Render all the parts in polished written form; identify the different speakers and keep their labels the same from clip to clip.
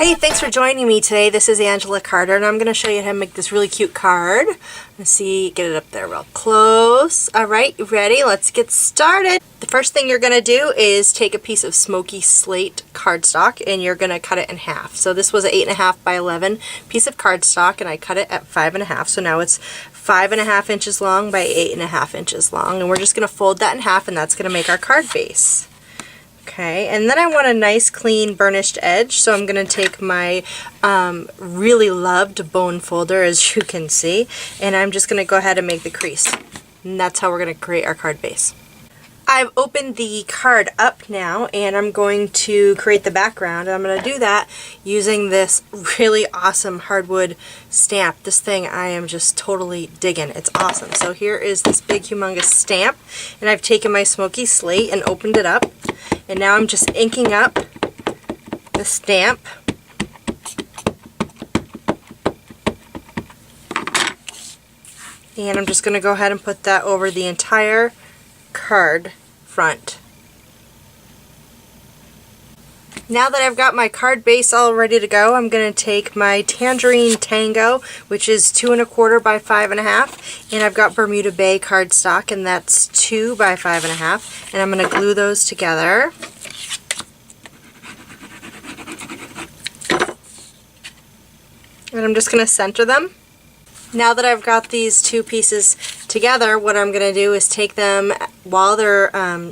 Speaker 1: Hey, thanks for joining me today. This is Angela Carter, and I'm going to show you how to make this really cute card. Let's see, get it up there real close. Alright, you ready? Let's get started. The first thing you're going to do is take a piece of smoky slate cardstock and you're going to cut it in half. So this was an 8.5 by 11 piece of cardstock and I cut it at 5.5. So now it's 5.5 inches long by 8.5 inches long. And we're just going to fold that in half and that's going to make our card base. Okay, and then I want a nice clean burnished edge, so I'm going to take my really loved bone folder, as you can see, and I'm just going to go ahead and make the crease. And that's how we're going to create our card base. I've opened the card up now and I'm going to create the background. I'm going to do that using this really awesome hardwood stamp. This thing I am just totally digging. It's awesome. So here is this big humongous stamp and I've taken my smoky slate and opened it up and now I'm just inking up the stamp. And I'm just going to go ahead and put that over the entire card front. Now that I've got my card base all ready to go, I'm going to take my Tangerine Tango, which is 2 1/4 by 5.5, and I've got Bermuda Bay cardstock, and that's 2 by 5.5, and I'm going to glue those together. And I'm just going to center them. Now that I've got these two pieces together, what I'm going to do is take them while they're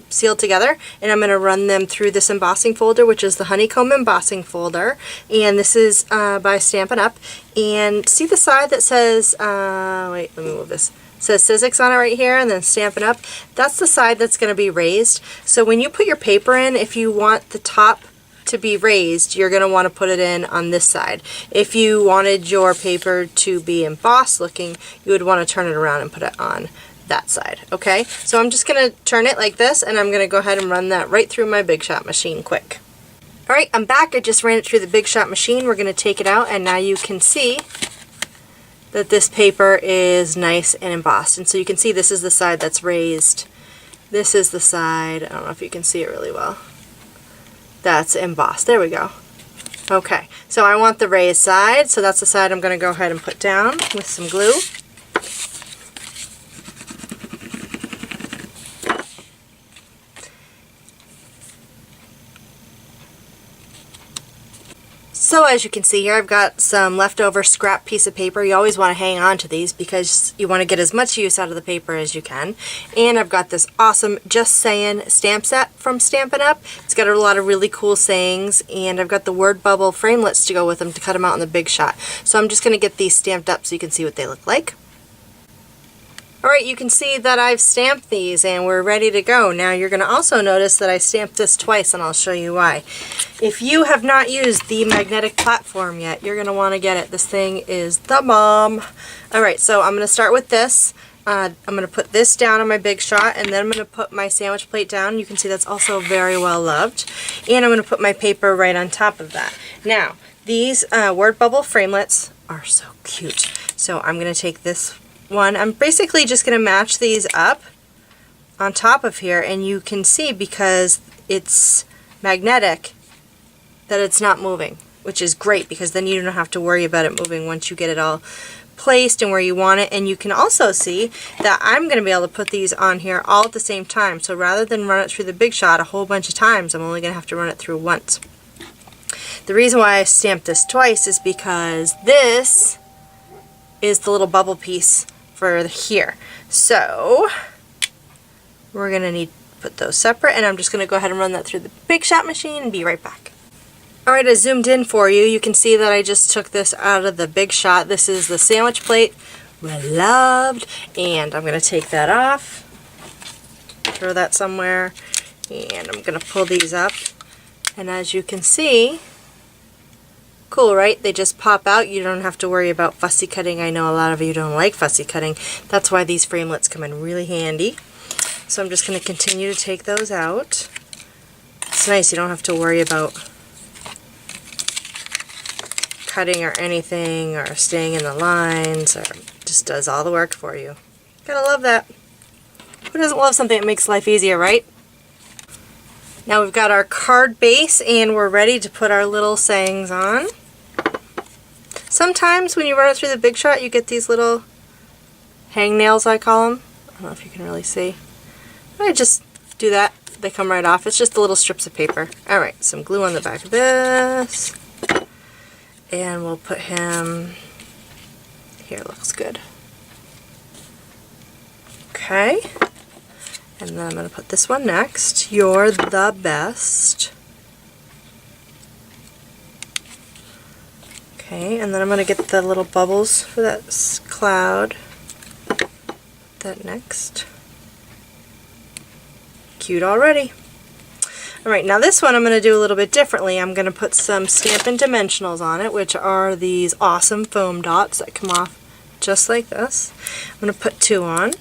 Speaker 1: sealed together and I'm going to run them through this embossing folder, which is the honeycomb embossing folder, and this is by Stampin' Up. And see the side that says, wait, let me move this. It says Sizzix on it right here and then Stampin' Up. That's the side that's going to be raised. So when you put your paper in, if you want the top to be raised, you're going to want to put it in on this side. If you wanted your paper to be embossed looking, you would want to turn it around and put it on that side. Okay, so I'm just going to turn it like this and I'm going to go ahead and run that right through my Big Shot machine quick. Alright, I'm back. I just ran it through the Big Shot machine. We're going to take it out and now you can see that this paper is nice and embossed. And so you can see this is the side that's raised. This is the side, I don't know if you can see it really well. That's embossed. There we go. Okay, so I want the raised side, so that's the side I'm going to go ahead and put down with some glue. So as you can see here, I've got some leftover scrap piece of paper. You always want to hang on to these because you want to get as much use out of the paper as you can. And I've got this awesome Just Saying stamp set from Stampin' Up. It's got a lot of really cool sayings, and I've got the word bubble framelits to go with them to cut them out in the Big Shot. So I'm just going to get these stamped up so you can see what they look like. Alright, you can see that I've stamped these and we're ready to go. Now you're going to also notice that I stamped this twice and I'll show you why. If you have not used the magnetic platform yet, you're going to want to get it. This thing is the bomb. Alright, so I'm going to start with this. I'm going to put this down on my Big Shot and then I'm going to put my sandwich plate down. You can see that's also very well loved. And I'm going to put my paper right on top of that. Now, these word bubble framelits are so cute. So I'm going to take this one. I'm basically just going to match these up on top of here, and you can see because it's magnetic that it's not moving, which is great because then you don't have to worry about it moving once you get it all placed and where you want it. And you can also see that I'm going to be able to put these on here all at the same time, so rather than run it through the Big Shot a whole bunch of times, I'm only going to have to run it through once. The reason why I stamped this twice is because this is the little bubble piece for here. So we're going to need to put those separate, and I'm just going to go ahead and run that through the Big Shot machine and be right back. Alright, I zoomed in for you. You can see that I just took this out of the Big Shot. This is the sandwich plate, well loved, and I'm going to take that off, throw that somewhere, and I'm going to pull these up, and as you can see, cool, right? They just pop out. You don't have to worry about fussy cutting. I know a lot of you don't like fussy cutting. That's why these framelits come in really handy. So I'm just going to continue to take those out. It's nice. You don't have to worry about cutting or anything or staying in the lines, or just does all the work for you. Gotta love that. Who doesn't love something that makes life easier, right? Now we've got our card base and we're ready to put our little sayings on. Sometimes when you run it through the Big Shot, you get these little hangnails, I call them. I don't know if you can really see. I just do that. They come right off. It's just the little strips of paper. Alright, some glue on the back of this. And we'll put him here. Looks good. Okay. And then I'm going to put this one next. You're the best. Okay, and then I'm going to get the little bubbles for that cloud. That next. Cute already. Alright, now this one I'm going to do a little bit differently. I'm going to put some Stampin' Dimensionals on it, which are these awesome foam dots that come off just like this. I'm going to put 2 on.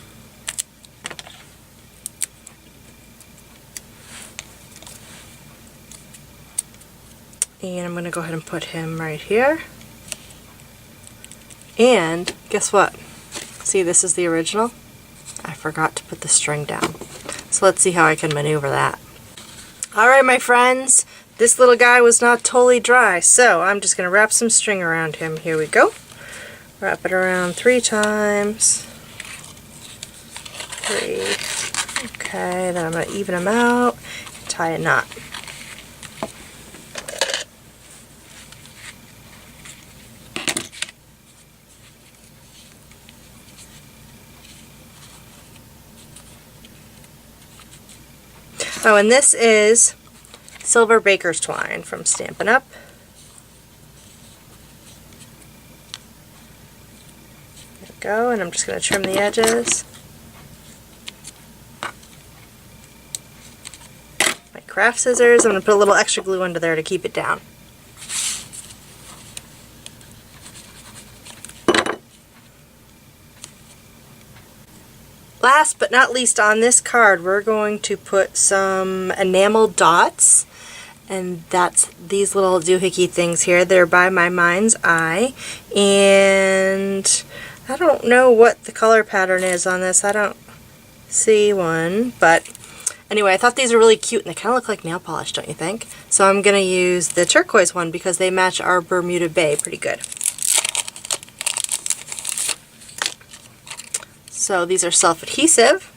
Speaker 1: And I'm going to go ahead and put him right here. And guess what? See, this is the original. I forgot to put the string down. So let's see how I can maneuver that. Alright, my friends, this little guy was not totally dry, so I'm just going to wrap some string around him. Here we go. Wrap it around 3 times. 3. Okay, then I'm going to even them out and tie a knot. Oh, and this is Silver Baker's Twine from Stampin' Up. There we go, and I'm just going to trim the edges. My craft scissors, I'm going to put a little extra glue under there to keep it down. Last but not least on this card, we're going to put some Enamel Dots, and that's these little doohickey things here. They're by My Mind's Eye, and I don't know what the color pattern is on this. I don't see one, but anyway, I thought these were really cute, and they kind of look like nail polish, don't you think? So I'm going to use the turquoise one because they match our Bermuda Bay pretty good. So these are self-adhesive.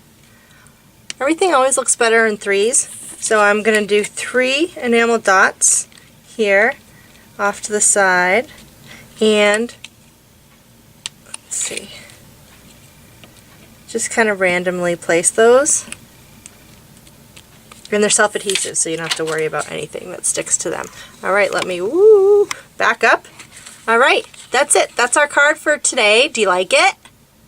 Speaker 1: Everything always looks better in 3s. So I'm going to do 3 enamel dots here off to the side, and let's see, just kind of randomly place those. And they're self-adhesive, so you don't have to worry about anything that sticks to them. Alright, let me back up. Alright, that's it. That's our card for today. Do you like it?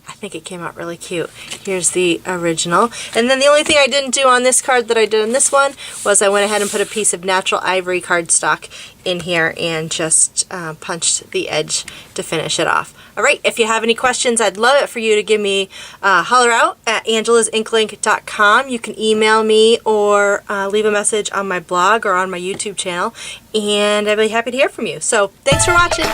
Speaker 1: I think it came out really cute. Here's the original. And then the only thing I didn't do on this card that I did on this one was I went ahead and put a piece of natural ivory cardstock in here and just punched the edge to finish it off. Alright, if you have any questions, I'd love it for you to give me holler out at angelasinklink.com. You can email me or leave a message on my blog or on my YouTube channel, and I'd be happy to hear from you. So, thanks for watching.